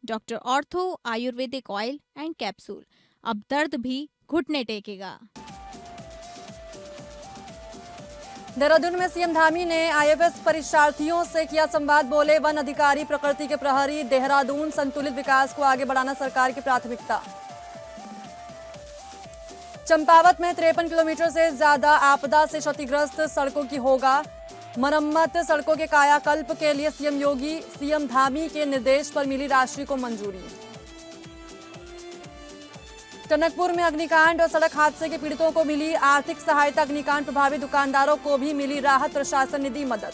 Doctor ortho Ayurvedic oil and capsule. अब दर्द भी घुटने टेकेगा। देहरादून में सीएम धामी ने आईएफएस परीक्षार्थियों से किया संवाद। बोले, वन अधिकारी प्रकृति के प्रहरी। देहरादून संतुलित विकास को आगे बढ़ाना सरकार की प्राथमिकता। चंपावत में 53 किलोमीटर से ज्यादा आपदा से क्षतिग्रस्त सड़कों की होगा मरम्मत। सड़कों के कायाकल्प के लिए सीएम धामी के निर्देश पर मिली राशि को मंजूरी। टनकपुर में अग्निकांड और सड़क हादसे के पीड़ितों को मिली आर्थिक सहायता। अग्निकांड प्रभावित दुकानदारों को भी मिली राहत, प्रशासन ने दी मदद।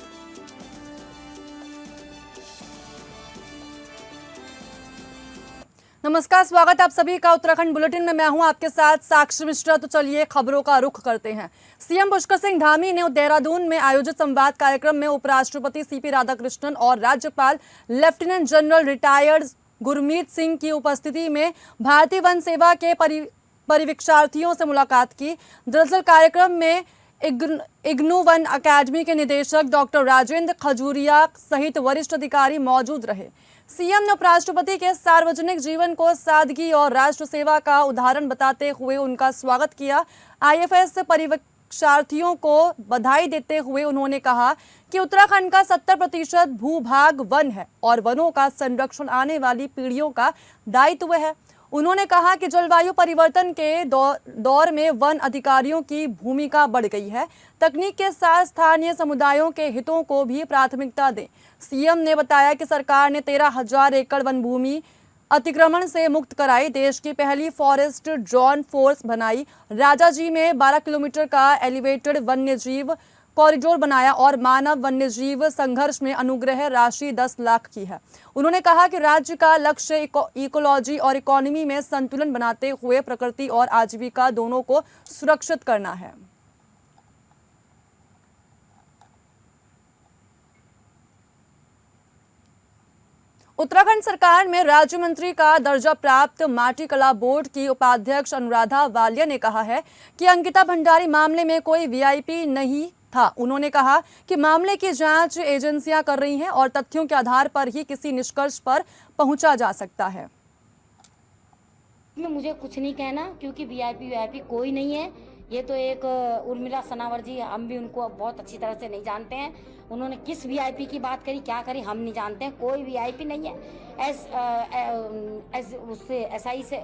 नमस्कार, स्वागत है आप सभी का उत्तराखंड बुलेटिन में। मैं हूं आपके साथ साक्षी मिश्रा। तो चलिए खबरों का रुख करते हैं। सीएम पुष्कर सिंह धामी ने देहरादून में आयोजित संवाद कार्यक्रम में उपराष्ट्रपति सीपी राधाकृष्णन और राज्यपाल lieutenant general retired Gurmeet Singh की उपस्थिति में भारतीय वन सेवा के परिवीक्षार्थियों से मुलाकात की। दरअसल कार्यक्रम में इग्नू वन अकादमी के निदेशक डॉक्टर राजेंद्र खजूरिया सहित वरिष्ठ अधिकारी मौजूद रहे। सीएम ने उपराष्ट्रपति के सार्वजनिक जीवन को सादगी और राष्ट्र सेवा का उदाहरण बताते हुए उनका स्वागत किया। आईएफएस परीक्षार्थियों को बधाई देते हुए उन्होंने कहा कि उत्तराखंड का 70% भूभाग वन है और वनों का संरक्षण आने वाली पीढ़ियों का दायित्व है। उन्होंने कहा कि जलवायु परिवर्तन के दौर में वन अधिकारियों की भूमिका बढ़ गई है। तकनीक के साथ स्थानीय समुदायों के हितों को भी प्राथमिकता दें। सीएम ने बताया कि सरकार ने 13,000 एकड़ वन भूमि अतिक्रमण से मुक्त कराई। देश की पहली फॉरेस्ट ड्रोन फोर्स बनाई। राजाजी में 12 किलोमीटर का एलिवेटेड वन्यजीव कॉरिडोर बनाया और मानव वन्यजीव संघर्ष में अनुग्रह राशि 10 लाख की है। उन्होंने कहा कि राज्य का लक्ष्य इकोलॉजी और इकोनॉमी में संतुलन बनाते हुए प्रकृति और आजीविका दोनों को सुरक्षित करना है। उत्तराखंड सरकार में राज्य मंत्री का दर्जा प्राप्त माटी कला बोर्ड की उपाध्यक्ष अनुराधा वालिया ने कहा है कि अंकिता भंडारी मामले में कोई वीआईपी नहीं था। उन्होंने कहा कि मामले की जांच एजेंसियां कर रही हैं और तथ्यों के आधार पर ही किसी निष्कर्ष पर पहुंचा जा सकता है। मुझे कुछ नहीं कहना क्योंकि वीआईपी कोई नहीं है। ये तो एक उर्मिला सनावर जी, हम भी उनको बहुत अच्छी तरह से नहीं जानते हैं। उन्होंने किस वीआईपी की बात करी, क्या करी, हम नहीं जानते हैं। कोई वीआईपी नहीं है। उससे एसआई से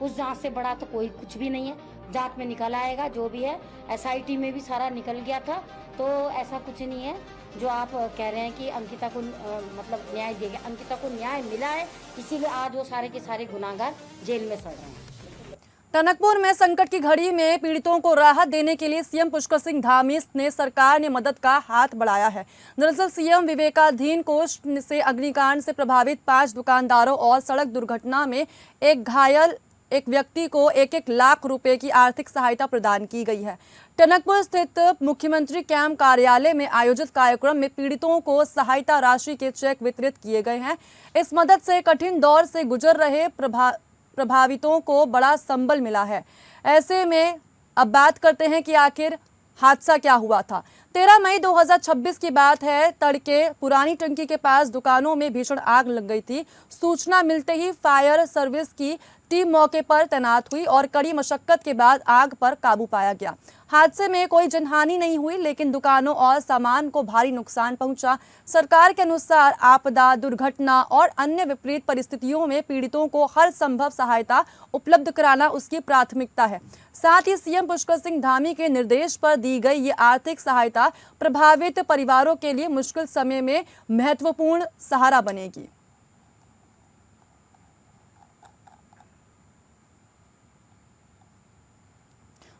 उस जांच से बड़ा तो कोई कुछ भी नहीं है। जांच में निकल आएगा जो भी है। एसआईटी में भी सारा निकल गया था, तो ऐसा कुछ नहीं है जो आप कह रहे हैं कि अंकिता को मतलब न्याय दिया गया। अंकिता को न्याय मिला है, इसीलिए आज वो सारे के सारे गुनाहगार जेल में सड़ रहे हैं। टनकपुर में संकट की घड़ी में पीड़ितों को राहत देने के लिए सीएम पुष्कर सिंह धामी ने सरकार ने मदद का हाथ बढ़ाया है। दरअसल सीएम विवेकाधीन कोष से अग्निकांड से प्रभावित 5 दुकानदारों और सड़क दुर्घटना में एक घायल एक व्यक्ति को 1-1 लाख रुपए की आर्थिक सहायता प्रदान की गई है। टनकपुर स्थित मुख्यमंत्री कैंप कार्यालय में आयोजित कार्यक्रम में पीड़ितों को सहायता राशि के चेक वितरित किए गए हैं। इस मदद से कठिन दौर से गुजर रहे प्रभावितों को बड़ा संबल मिला है। ऐसे में अब बात करते हैं कि आखिर हादसा क्या हुआ था। 13 मई 2026 की बात है। तड़के पुरानी टंकी के पास दुकानों में भीषण आग लग गई थी। सूचना मिलते ही फायर सर्विस की टीम मौके पर तैनात हुई और कड़ी मशक्कत के बाद आग पर काबू पाया गया। हादसे में कोई जनहानि नहीं हुई, लेकिन दुकानों और सामान को भारी नुकसान पहुंचा। सरकार के अनुसार आपदा, दुर्घटना और अन्य विपरीत परिस्थितियों में पीड़ितों को हर संभव सहायता उपलब्ध कराना उसकी प्राथमिकता है। साथ ही सीएम पुष्कर सिंह धामी के निर्देश पर दी गई ये आर्थिक सहायता प्रभावित परिवारों के लिए मुश्किल समय में महत्वपूर्ण सहारा बनेगी।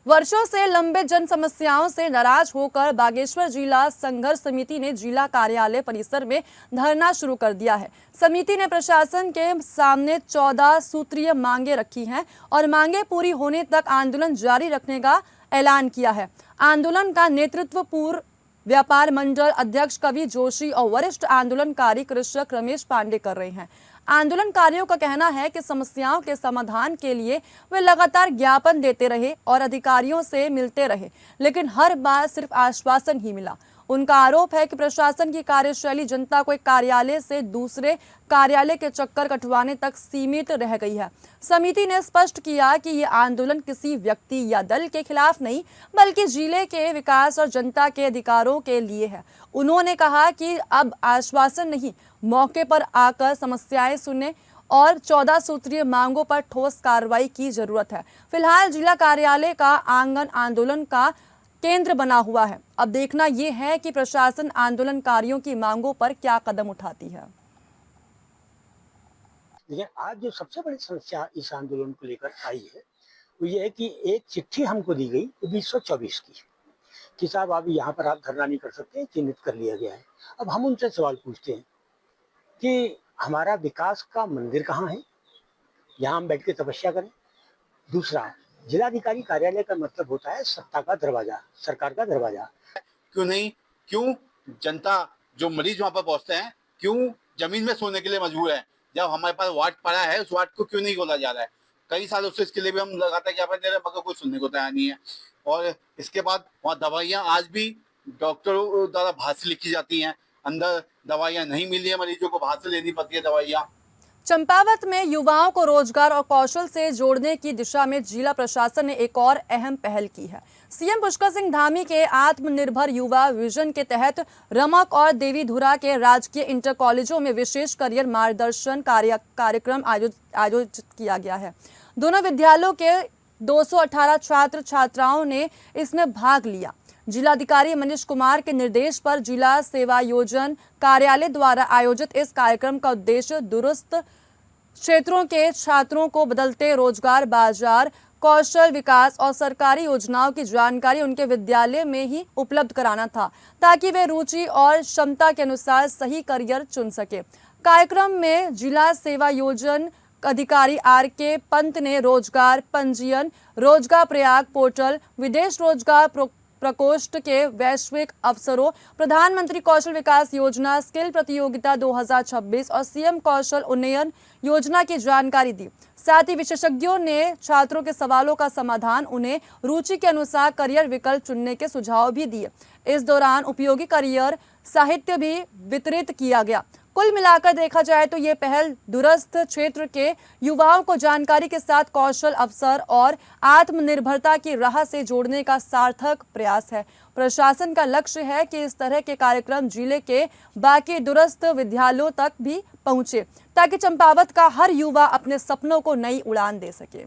वर्षों से लंबे जन समस्याओं से नाराज होकर बागेश्वर जिला संघर्ष समिति ने जिला कार्यालय परिसर में धरना शुरू कर दिया है। समिति ने प्रशासन के सामने 14 सूत्रीय मांगे रखी हैं और मांगे पूरी होने तक आंदोलन जारी रखने का ऐलान किया है। आंदोलन का नेतृत्व पूर्व व्यापार मंडल अध्यक्ष कवि जोशी और वरिष्ठ आंदोलनकारी कृषक रमेश पांडे कर रहे हैं। आंदोलनकारियों का कहना है कि समस्याओं के समाधान के लिए वे लगातार ज्ञापन देते रहे और अधिकारियों से मिलते रहे, लेकिन हर बार सिर्फ आश्वासन ही मिला। उनका आरोप है कि प्रशासन की कार्यशैली जनता को एक कार्यालय से दूसरे कार्यालय के चक्कर कटवाने तक सीमित रह गई है। समिति ने स्पष्ट किया कि ये आंदोलन किसी व्यक्ति या दल के खिलाफ नहीं, बल्कि जिले के विकास और जनता के अधिकारों के लिए है। उन्होंने कहा कि अब आश्वासन नहीं, मौके पर आकर समस्याएं सुने और 14 सूत्रीय मांगों पर ठोस कार्रवाई की जरूरत है। फिलहाल जिला कार्यालय का आंगन आंदोलन का केंद्र बना हुआ है। अब देखना यह है कि प्रशासन आंदोलनकारियों की मांगों पर क्या कदम उठाती है। देखिए, आज जो सबसे बड़ी समस्या इस आंदोलन को लेकर आई है वो ये है कि एक चिट्ठी हमको दी गई 2024 की कि साहब आप यहाँ पर आप धरना नहीं कर सकते, चिन्हित कर लिया गया है। अब हम उनसे सवाल पूछते हैं कि हमारा विकास का मंदिर कहाँ है, यहाँ हम बैठ के तपस्या करें। दूसरा, जिलाधिकारी कार्यालय का मतलब होता है सत्ता का दरवाजा, सरकार का दरवाजा। क्यों नहीं, क्यों जनता जो मरीज वहां पर पहुंचते हैं क्यों जमीन में सोने के लिए मजबूर है? जब हमारे पास वार्ड पड़ा है, उस वार्ड को क्यों नहीं खोला जा रहा है? कई सालों से इसके लिए भी हम लगातार ज्ञापन दे रहे हैं, मगर कोई सुनने को तैयार नहीं है। और इसके बाद वहाँ दवाइयाँ आज भी डॉक्टरों द्वारा बाहर से लिखी जाती हैं, अंदर दवाइयाँ नहीं मिली है, मरीजों को बाहर से लेनी पड़ती है दवाइयाँ। चंपावत में युवाओं को रोजगार और कौशल से जोड़ने की दिशा में जिला प्रशासन ने एक और अहम पहल की है। सीएम पुष्कर सिंह धामी के आत्मनिर्भर युवा विजन के तहत रमक और देवीधुरा के राजकीय इंटर कॉलेजों में विशेष करियर मार्गदर्शन कार्यक्रम आयोजित किया गया है। दोनों विद्यालयों के 218 छात्र छात्राओं ने इसमें भाग लिया। जिलाधिकारी मनीष कुमार के निर्देश पर जिला सेवा योजन कार्यालय द्वारा आयोजित इस कार्यक्रम का उद्देश्य दूरस्थ क्षेत्रों के छात्रों को बदलते रोजगार बाजार, कौशल विकास और सरकारी योजनाओं की जानकारी उनके विद्यालय में ही उपलब्ध कराना था, ताकि वे रुचि और क्षमता के अनुसार सही करियर चुन सके। कार्यक्रम में जिला सेवा योजन अधिकारी आर.के. पंत ने रोजगार पंजीयन, रोजगार प्रयाग पोर्टल, विदेश रोजगार प्रकोष्ठ के वैश्विक अवसरों, प्रधानमंत्री कौशल विकास योजना, स्किल प्रतियोगिता 2026 और सीएम कौशल उन्नयन योजना की जानकारी दी। साथ ही विशेषज्ञों ने छात्रों के सवालों का समाधान, उन्हें रुचि के अनुसार करियर विकल्प चुनने के सुझाव भी दिए। इस दौरान उपयोगी करियर साहित्य भी वितरित किया गया। कुल मिलाकर देखा जाए तो ये पहल दूरस्थ क्षेत्र के युवाओं को जानकारी के साथ कौशल अवसर और आत्मनिर्भरता की राह से जोड़ने का सार्थक प्रयास है। प्रशासन का लक्ष्य है कि इस तरह के कार्यक्रम जिले के बाकी दूरस्थ विद्यालयों तक भी पहुंचे, ताकि चंपावत का हर युवा अपने सपनों को नई उड़ान दे सके।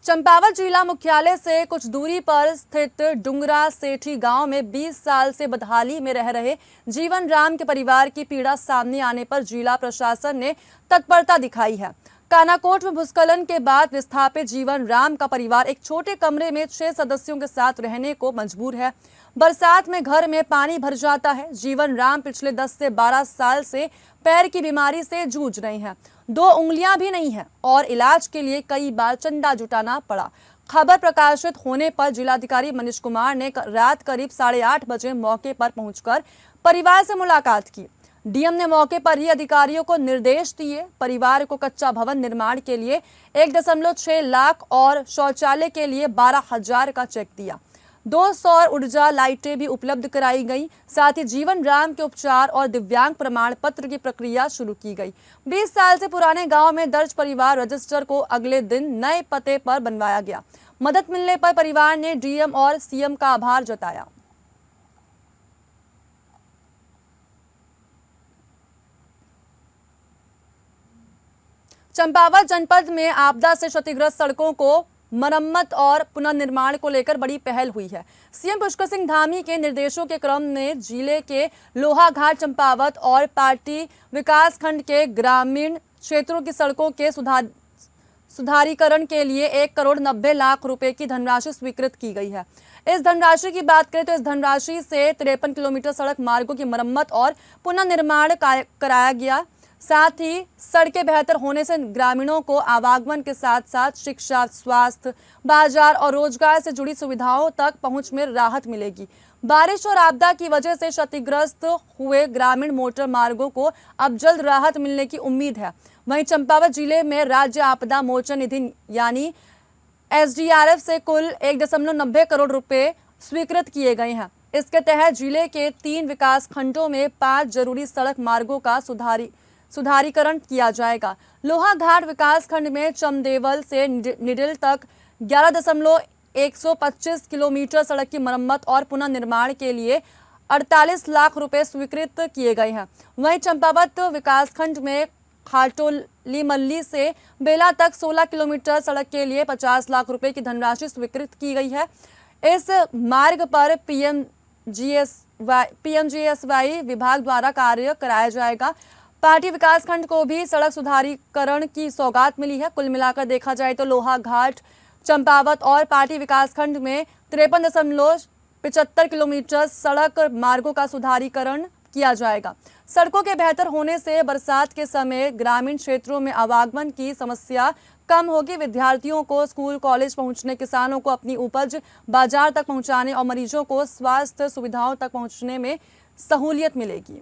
चंपावत जिला मुख्यालय से कुछ दूरी पर स्थित डुंगरा सेठी गांव में 20 साल से बदहाली में रह रहे जीवन राम के परिवार की पीड़ा सामने आने पर जिला प्रशासन ने तत्परता दिखाई है। कानाकोट में भूस्खलन के बाद विस्थापित जीवन राम का परिवार एक छोटे कमरे में 6 सदस्यों के साथ रहने को मजबूर है। बरसात में घर में पानी भर जाता है। जीवन राम पिछले 10 से 12 साल से पैर की बीमारी से जूझ रहे हैं। 2 उंगलियां भी नहीं है और इलाज के लिए कई बार चंदा जुटाना पड़ा। खबर प्रकाशित होने पर जिलाधिकारी मनीष कुमार ने रात करीब 8:30 बजे मौके पर पहुंचकर परिवार से मुलाकात की। डीएम ने मौके पर ही अधिकारियों को निर्देश दिए। परिवार को कच्चा भवन निर्माण के लिए 1.6 लाख और शौचालय के लिए 12,000 का चेक दिया। 2 सौर ऊर्जा लाइटें भी उपलब्ध कराई गई। साथ ही जीवन राम के उपचार और दिव्यांग प्रमाण पत्र की प्रक्रिया शुरू की गई। 20 साल से पुराने गांव में दर्ज परिवार रजिस्टर को अगले दिन नए पते पर बनवाया गया। मदद मिलने पर परिवार ने डीएम और सीएम का आभार जताया। चंपावत जनपद में आपदा से क्षतिग्रस्त सड़कों को मरम्मत और पुनर्निर्माण को लेकर बड़ी पहल हुई है। सीएम पुष्कर सिंह धामी के निर्देशों के क्रम में जिले के लोहाघाट, चंपावत और पार्टी विकासखंड के ग्रामीण क्षेत्रों की सड़कों के सुधारीकरण के लिए 1,90,00,000 रुपए की धनराशि स्वीकृत की गई है। इस धनराशि की बात करें तो इस धनराशि से 53 किलोमीटर सड़क मार्गों की मरम्मत और पुनर्निर्माण कराया गया। साथ ही सड़कें बेहतर होने से ग्रामीणों को आवागमन के साथ साथ शिक्षा, स्वास्थ्य, बाजार और रोजगार से जुड़ी सुविधाओं तक पहुंच में राहत मिलेगी। बारिश और आपदा की वजह से क्षतिग्रस्त हुए ग्रामीण मोटर मार्गों को अब जल्द राहत मिलने की उम्मीद है। वहीं चंपावत जिले में राज्य आपदा मोचन निधि यानी SDRF से कुल 1.90 करोड़ रुपए स्वीकृत किए गए हैं। इसके तहत जिले के 3 विकास खंडों में 5 जरूरी सड़क मार्गों का सुधारीकरण किया जाएगा। लोहाघाट विकास खंड में चमदेवल से निडिल तक 11.125 किलोमीटर सड़क की मरम्मत और पुनर्निर्माण के लिए 48 लाख रुपए स्वीकृत किए गए हैं। वहीं चंपावत विकासखंड में खाटोली मल्ली से बेला तक 16 किलोमीटर सड़क के लिए 50 लाख रुपए की धनराशि स्वीकृत की गई है। इस मार्ग पर PMGSY विभाग द्वारा कार्य कराया जाएगा। पार्टी विकासखंड को भी सड़क सुधारीकरण की सौगात मिली है। कुल मिलाकर देखा जाए तो लोहाघाट, चंपावत और पार्टी विकासखंड में 53.75 किलोमीटर सड़क मार्गों का सुधारीकरण किया जाएगा। सड़कों के बेहतर होने से बरसात के समय ग्रामीण क्षेत्रों में आवागमन की समस्या कम होगी। विद्यार्थियों को स्कूल कॉलेज पहुंचने, किसानों को अपनी उपज बाजार तक पहुंचाने और मरीजों को स्वास्थ्य सुविधाओं तक पहुंचने में सहूलियत मिलेगी।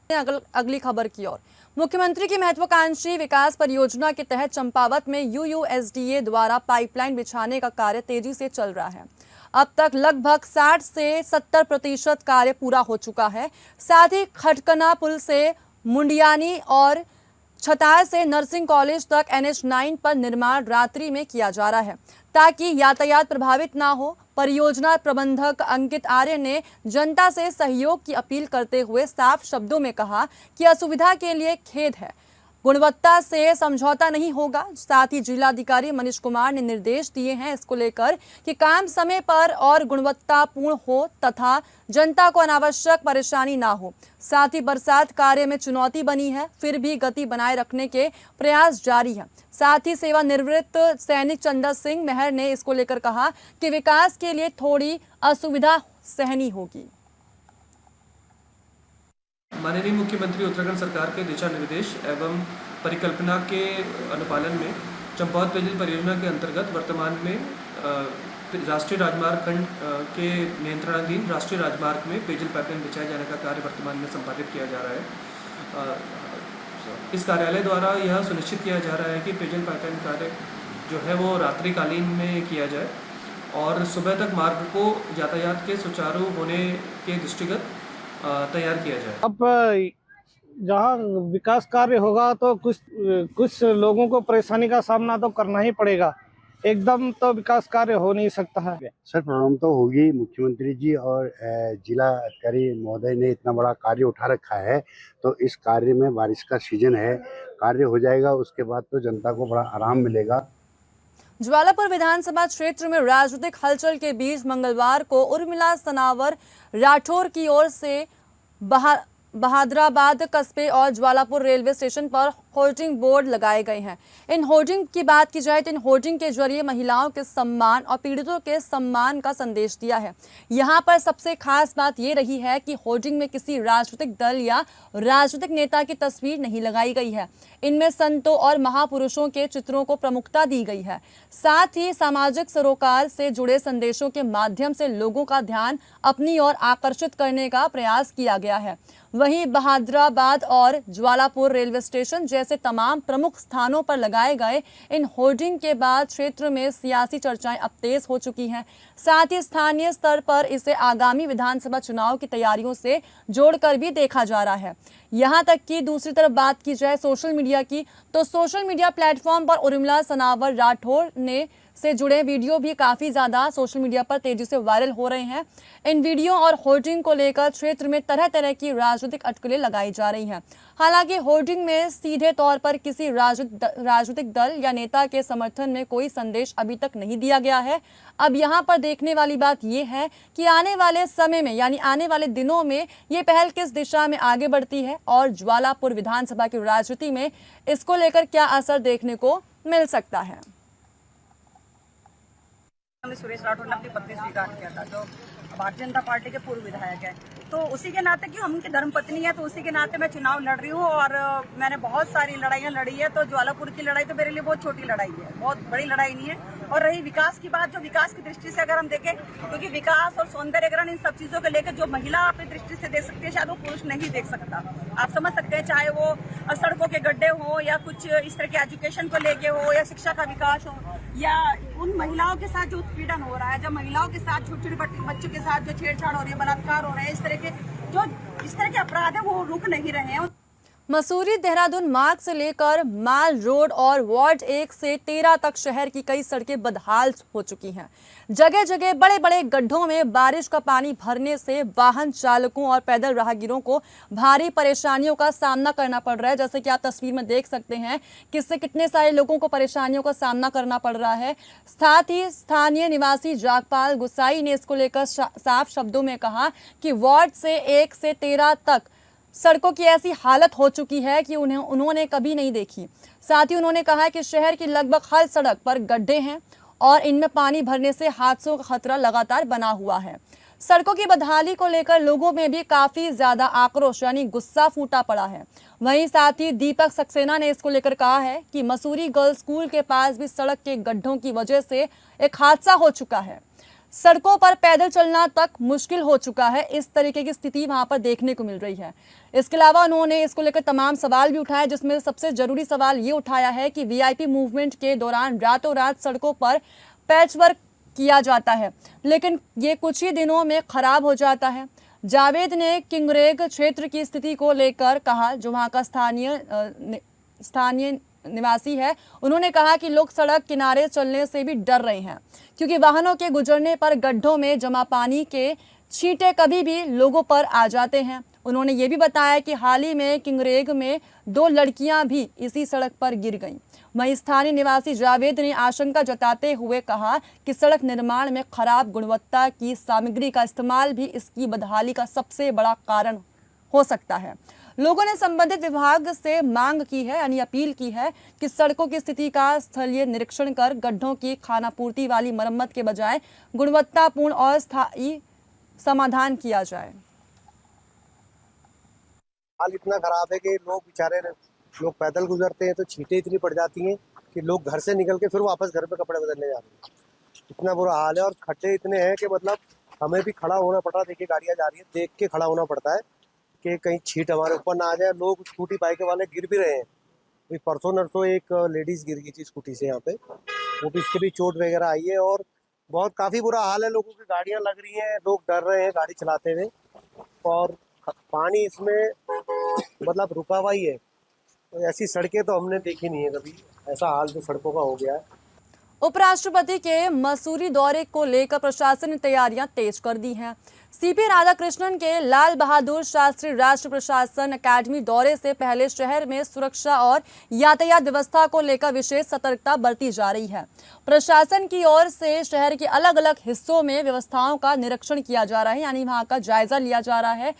अगली खबर की ओर। मुख्यमंत्री की महत्वाकांक्षी विकास परियोजना के तहत चंपावत में UUSDA द्वारा पाइपलाइन बिछाने का कार्य तेजी से चल रहा है। अब तक लगभग 60 से 70% कार्य पूरा हो चुका है। साथ ही खटकना पुल से मुंडियानी और छतार से नर्सिंग कॉलेज तक NH9 पर निर्माण रात्रि में किया जा रहा है ताकि यातायात प्रभावित ना हो। परियोजना प्रबंधक अंकित आर्य ने जनता से सहयोग की अपील करते हुए साफ शब्दों में कहा कि असुविधा के लिए खेद है, गुणवत्ता से समझौता नहीं होगा। साथ ही जिलाधिकारी मनीष कुमार ने निर्देश दिए हैं इसको लेकर कि काम समय पर और गुणवत्तापूर्ण हो तथा जनता को अनावश्यक परेशानी ना हो। साथ ही बरसात कार्य में चुनौती बनी है, फिर भी गति बनाए रखने के प्रयास जारी है। साथ ही सेवानिवृत्त सैनिक चंदा सिंह मेहर ने इसको लेकर कहा कि विकास के लिए थोड़ी असुविधा सहनी होगी। माननीय मुख्यमंत्री उत्तराखंड सरकार के दिशा निर्देश एवं परिकल्पना के अनुपालन में चंपावत पेयजल परियोजना के अंतर्गत वर्तमान में राष्ट्रीय राजमार्ग खंड के नियंत्रणाधीन राष्ट्रीय राजमार्ग में पेयजल पाइपलाइन बिछाए जाने का कार्य वर्तमान में संपादित किया जा रहा है। इस कार्यालय द्वारा यह सुनिश्चित किया जा रहा है कि पेयजल पाइपलाइन कार्य जो है वो रात्रिकालीन में किया जाए और सुबह तक मार्ग को यातायात के सुचारू होने के दृष्टिगत तैयार किया जाए। अब जहाँ विकास कार्य होगा तो कुछ लोगों को परेशानी का सामना तो करना ही पड़ेगा, एकदम तो विकास कार्य हो नहीं सकता है। सर प्रॉब्लम तो होगी। मुख्यमंत्री जी और जिला अधिकारी महोदय ने इतना बड़ा कार्य उठा रखा है तो इस कार्य में बारिश का सीजन है, कार्य हो जाएगा, उसके बाद तो जनता को बड़ा आराम मिलेगा। ज्वालापुर विधानसभा क्षेत्र में राजनीतिक हलचल के बीच मंगलवार को उर्मिला सनावर राठौर की ओर से बहादुराबाद कस्बे और ज्वालापुर रेलवे स्टेशन पर होर्डिंग बोर्ड लगाए गए हैं। इन होर्डिंग की बात की जाए तो इन होर्डिंग के जरिए महिलाओं के सम्मान और पीड़ितों के सम्मान का संदेश दिया है। यहाँ पर सबसे खास बात ये रही है कि होर्डिंग में किसी राजनीतिक दल या राजनीतिक नेता की तस्वीर नहीं लगाई गई है। इनमें संतों और महापुरुषों के चित्रों को प्रमुखता दी गई है। साथ ही सामाजिक सरोकार से जुड़े संदेशों के माध्यम से लोगों का ध्यान अपनी ओर आकर्षित करने का प्रयास किया गया है। वहीं बहादुराबाद और ज्वालापुर रेलवे स्टेशन जैसे तमाम प्रमुख स्थानों पर लगाए गए इन होर्डिंग के बाद क्षेत्र में सियासी चर्चाएं अब तेज हो चुकी हैं। साथ ही स्थानीय स्तर पर इसे आगामी विधानसभा चुनाव की तैयारियों से जोड़कर भी देखा जा रहा है। यहाँ तक कि दूसरी तरफ बात की जाए सोशल मीडिया की, तो सोशल मीडिया प्लेटफॉर्म पर उर्मिला सनावर राठौर ने से जुड़े वीडियो भी काफ़ी ज़्यादा सोशल मीडिया पर तेजी से वायरल हो रहे हैं। इन वीडियो और होर्डिंग को लेकर क्षेत्र में तरह तरह की राजनीतिक अटकलें लगाई जा रही हैं। हालांकि होर्डिंग में सीधे तौर पर किसी राजनीतिक दल या नेता के समर्थन में कोई संदेश अभी तक नहीं दिया गया है। अब यहाँ पर देखने वाली बात यह है कि आने वाले समय में यानी आने वाले दिनों में ये पहल किस दिशा में आगे बढ़ती है और ज्वालापुर विधानसभा की राजनीति में इसको लेकर क्या असर देखने को मिल सकता है। सुरेश राठौर ने अपनी पत्नी स्वीकार किया था जो भारतीय जनता पार्टी के पूर्व विधायक है, तो उसी के नाते कि हम उनकी धर्मपत्नी है तो उसी के नाते मैं चुनाव लड़ रही हूँ और मैंने बहुत सारी लड़ाइयाँ लड़ी है। तो ज्वालापुर की लड़ाई तो मेरे लिए बहुत छोटी लड़ाई है, बहुत बड़ी लड़ाई नहीं है। और रही विकास की बात, जो विकास की दृष्टि से अगर हम देखें, क्योंकि विकास और सौंदर्यीकरण इन सब चीजों को लेकर जो महिला अपनी दृष्टि से देख सकती है, शायद वो पुरुष नहीं देख सकता। आप समझ सकते हैं, चाहे वो सड़कों के गड्ढे हो या कुछ इस तरह के एजुकेशन को लेके हो या शिक्षा का विकास हो, या उन महिलाओं के साथ जो उत्पीड़न हो रहा है, जब महिलाओं के साथ छोटे छोटे बच्चों के साथ जो छेड़छाड़ हो रही है, बलात्कार हो रहे हैं, इस तरह के अपराध है वो रुक नहीं रहे हैं। मसूरी देहरादून मार्ग से लेकर माल रोड और वार्ड 1 से 13 तक शहर की कई सड़कें बदहाल हो चुकी हैं। जगह जगह बड़े बड़े गड्ढों में बारिश का पानी भरने से वाहन चालकों और पैदल राहगीरों को भारी परेशानियों का सामना करना पड़ रहा है। जैसे कि आप तस्वीर में देख सकते हैं किससे कितने सारे लोगों को परेशानियों का सामना करना पड़ रहा है। साथ ही स्थानीय निवासी जागपाल गुसाई ने इसको लेकर साफ शब्दों में कहा कि वार्ड से 1 से 13 तक सड़कों की ऐसी हालत हो चुकी है कि उन्होंने कभी नहीं देखी। साथ ही उन्होंने कहा कि शहर की लगभग हर सड़क पर गड्ढे हैं और इनमें पानी भरने से हादसों का खतरा लगातार बना हुआ है। सड़कों की बदहाली को लेकर लोगों में भी काफी ज्यादा आक्रोश यानी गुस्सा फूटा पड़ा है। वहीं साथ ही दीपक सक्सेना ने इसको लेकर कहा है कि मसूरी गर्ल्स स्कूल के पास भी सड़क के गड्ढों की वजह से एक हादसा हो चुका है। सड़कों पर पैदल चलना तक मुश्किल हो चुका है। इस तरीके की स्थिति वहां पर देखने को मिल रही है। इसके अलावा उन्होंने इसको लेकर तमाम सवाल भी उठाए, जिसमें सबसे जरूरी सवाल ये उठाया है कि वीआईपी मूवमेंट के दौरान रातों रात सड़कों पर पैचवर्क किया जाता है, लेकिन ये कुछ ही दिनों में खराब हो जाता है। जावेद ने किंगरेग क्षेत्र की स्थिति को लेकर कहा, जो वहाँ का स्थानीय निवासी है। उन्होंने कहा कि लोग सड़क किनारे चलने से भी डर रहे हैं, क्योंकि वाहनों के गुजरने पर गड्ढों में जमा पानी के छींटे कभी भी लोगों पर आ जाते हैं। उन्होंने ये भी बताया कि हाल ही में किंगरेग में 2 लड़कियां भी इसी सड़क पर गिर गईं। वहीं स्थानीय निवासी जावेद ने आशंका जताते हुए कहा कि सड़क निर्माण में खराब गुणवत्ता की सामग्री का इस्तेमाल भी इसकी बदहाली का सबसे बड़ा कारण हो सकता है। लोगों ने संबंधित विभाग से मांग की है, यानी अपील की है कि सड़कों की स्थिति का स्थलीय निरीक्षण कर गड्ढों की खानापूर्ति वाली मरम्मत के बजाय गुणवत्तापूर्ण और स्थायी समाधान किया जाए। हाल इतना खराब है कि लोग पैदल गुजरते हैं तो छींटे इतनी पड़ जाती हैं कि लोग घर से निकल के फिर वापस घर पे कपड़े बदलने जाते हैं। इतना बुरा हाल है और खड्डे इतने हैं कि मतलब हमें भी खड़ा होना पड़ रहा है। देखिए गाड़ियाँ जा रही है, देख के खड़ा होना पड़ता है कि कहीं छींट हमारे ऊपर ना आ जाए। लोग स्कूटी बाइक वाले गिर भी रहे हैं। परसों नरसों एक लेडीज गिर गई थी स्कूटी से यहाँ पे, वो भी इसके भी चोट वगैरह आई है और बहुत काफ़ी बुरा हाल है। लोगों की गाड़ियाँ लग रही हैं, लोग डर रहे हैं गाड़ी चलाते हुए और पानी इसमें मतलब रुका हुआ ही है। तो ऐसी सड़कें तो हमने देखी नहीं है कभी, ऐसा हाल जो सड़कों का हो गया है। उपराष्ट्रपति के मसूरी दौरे को लेकर प्रशासन ने तैयारियां तेज कर दी हैं। सीपी राधाकृष्णन के लाल बहादुर शास्त्री राष्ट्रीय प्रशासन अकादमी दौरे से पहले शहर में सुरक्षा और यातायात व्यवस्था को लेकर विशेष सतर्कता बरती जा रही है। प्रशासन की ओर से शहर के अलग अलग हिस्सों में व्यवस्थाओं का निरीक्षण किया जा रहा है, यानी वहां का जायजा लिया जा रहा है।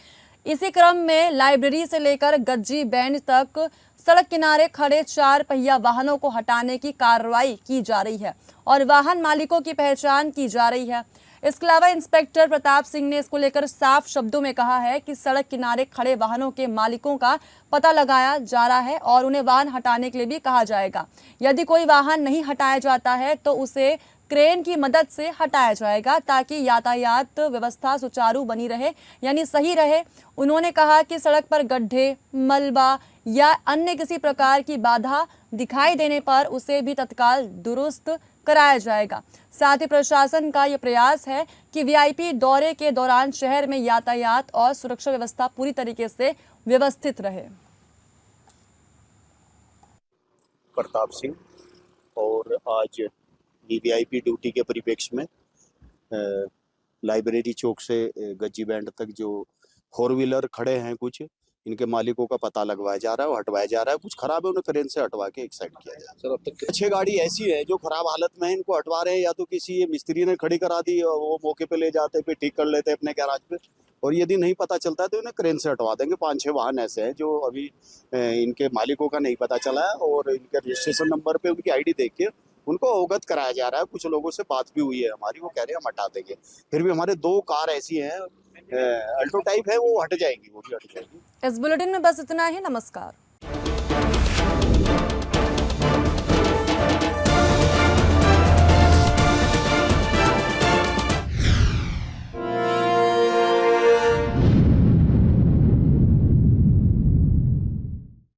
इसी क्रम में लाइब्रेरी से लेकर गज्जी बैंड तक सड़क किनारे खड़े 4 पहिया वाहनों को हटाने की कार्रवाई की जा रही है और वाहन मालिकों की पहचान की जा रही है। इसके अलावा इंस्पेक्टर प्रताप सिंह ने इसको लेकर साफ शब्दों में कहा है कि सड़क किनारे खड़े वाहनों के मालिकों का पता लगाया जा रहा है और उन्हें वाहन हटाने के लिए भी कहा जाएगा। यदि कोई वाहन नहीं हटाया जाता है तो उसे क्रेन की मदद से हटाया जाएगा, ताकि यातायात व्यवस्था सुचारू बनी रहे, यानी सही रहे। उन्होंने कहा कि सड़क पर गड्ढे, मलबा या अन्य किसी प्रकार की बाधा दिखाई देने पर उसे भी तत्काल दुरुस्त कराया जाएगा। साथ ही प्रशासन का यह प्रयास है कि वीआईपी दौरे के दौरान शहर में यातायात और सुरक्षा व्यवस्था पूरी तरीके से व्यवस्थित रहे। प्रताप सिंह, और आज वीआईपी ड्यूटी के परिप्रेक्ष्य में लाइब्रेरी चौक से गज्जी बैंड तक जो 4 व्हीलर खड़े हैं, कुछ इनके मालिकों का पता लगवाया जा रहा है, हटवाया जा रहा है। कुछ खराब है, उन्हें क्रेन से हटवा के एक साइड किया जा रहा है। अब तक 6 गाड़ी ऐसी है जो खराब हालत में है, इनको हटवा रहे हैं। या तो किसी मिस्त्री ने खड़ी करा दी और वो मौके पे ले जाते, फिर ठीक कर लेते अपने गैराज पे, और यदि नहीं पता चलता है तो इन्हें क्रेन से हटवा देंगे। 5-6 वाहन ऐसे हैं जो अभी इनके मालिकों का नहीं पता चला है और इनके रजिस्ट्रेशन नंबर पे उनकी ID देख के उनको अवगत कराया जा रहा है। कुछ लोगों से बात भी हुई है हमारी, वो कह रहे हैं हम हटा देंगे। फिर भी हमारे 2 कार ऐसी हैं, अल्टो टाइप है, वो हट जाएंगी, वो भी हट जाएंगी। इस बुलेटिन में बस इतना ही। नमस्कार।